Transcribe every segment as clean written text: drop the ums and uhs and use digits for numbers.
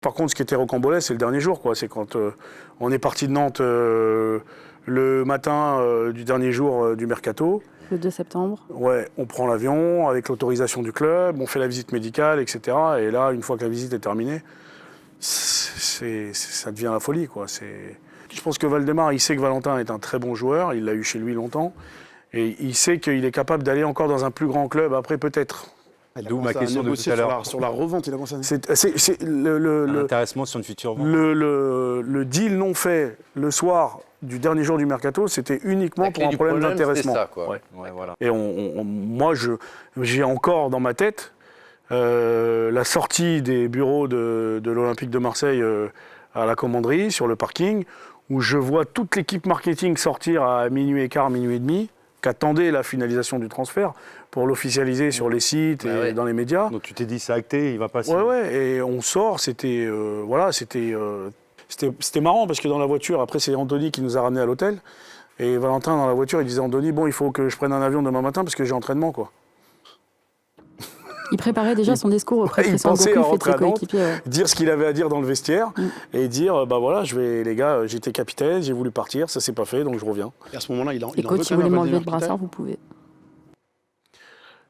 Par contre, ce qui était rocambolesque, c'est le dernier jour, quoi. C'est quand on est parti de Nantes le matin du dernier jour du mercato. Le 2 septembre. Ouais, on prend l'avion avec l'autorisation du club, on fait la visite médicale, etc. Et là, une fois que la visite est terminée, ça devient la folie, quoi. Je pense que Waldemar, il sait que Valentin est un très bon joueur, il l'a eu chez lui longtemps, et il sait qu'il est capable d'aller encore dans un plus grand club après, peut-être. D'où ma question de tout à l'heure. Sur la revente, il a commencé à C'est L'intéressement sur une future vente. le deal non fait le soir du dernier jour du mercato, c'était uniquement pour un problème d'intéressement. C'est ça, quoi. Ouais. Ouais, voilà. Et moi, j'ai encore dans ma tête la sortie des bureaux de l'Olympique de Marseille à la commanderie, sur le parking, où je vois toute l'équipe marketing sortir à minuit et quart, minuit et demi, qu'attendait la finalisation du transfert pour l'officialiser sur les sites et dans les médias. Donc tu t'es dit, c'est acté, il va passer. Ouais, et on sort, c'était marrant parce que dans la voiture, après c'est Anthony qui nous a ramenés à l'hôtel, et Valentin dans la voiture, il disait Anthony, bon, il faut que je prenne un avion demain matin parce que j'ai entraînement, quoi. Il préparait déjà son discours auprès de Il Christian pensait à Gourcuff et de rentrer ses à Nantes, coéquipiers. dire ce qu'il avait à dire dans le vestiaire et dire, bah voilà, les gars, j'étais capitaine, j'ai voulu partir, ça s'est pas fait, donc je reviens. Et à ce moment-là, il en Et veut coach, si quand vous même voulez à m'enlever le Waldemar brassard, Kita. vous pouvez.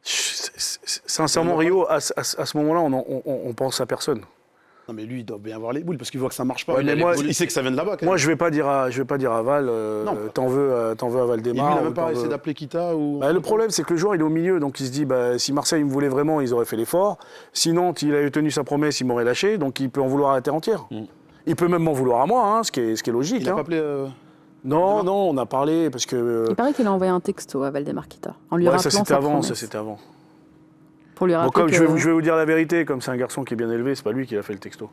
Sincèrement, Rio, à ce moment-là, on pense à personne. Non, mais lui, il doit bien avoir les boules parce qu'il voit que ça marche pas. Ouais, mais moi, il sait que ça vient de là-bas. Quand Moi, même. je vais pas dire à Val, t'en veux à Et lui, Waldemar. il n'a ou même pas t'en essayé veux- d'appeler Kita ou. Bah, le problème, c'est que le joueur, il est au milieu, donc il se dit, bah, si Marseille me voulait vraiment, ils auraient fait l'effort. Sinon, il avait tenu sa promesse, il m'aurait lâché, donc il peut en vouloir à la terre entière. Il peut même m'en vouloir à moi, hein, ce qui est logique. Il n'a hein. pas appelé. Non, on a parlé parce que. Il paraît qu'il a envoyé un texto à Waldemar Kita en lui Ouais, rappelant ça c'était sa avant, promesse. ça c'était avant. Pour lui Bon, rappeler comme que... je vais vous dire la vérité, comme c'est un garçon qui est bien élevé, c'est pas lui qui a fait le texto.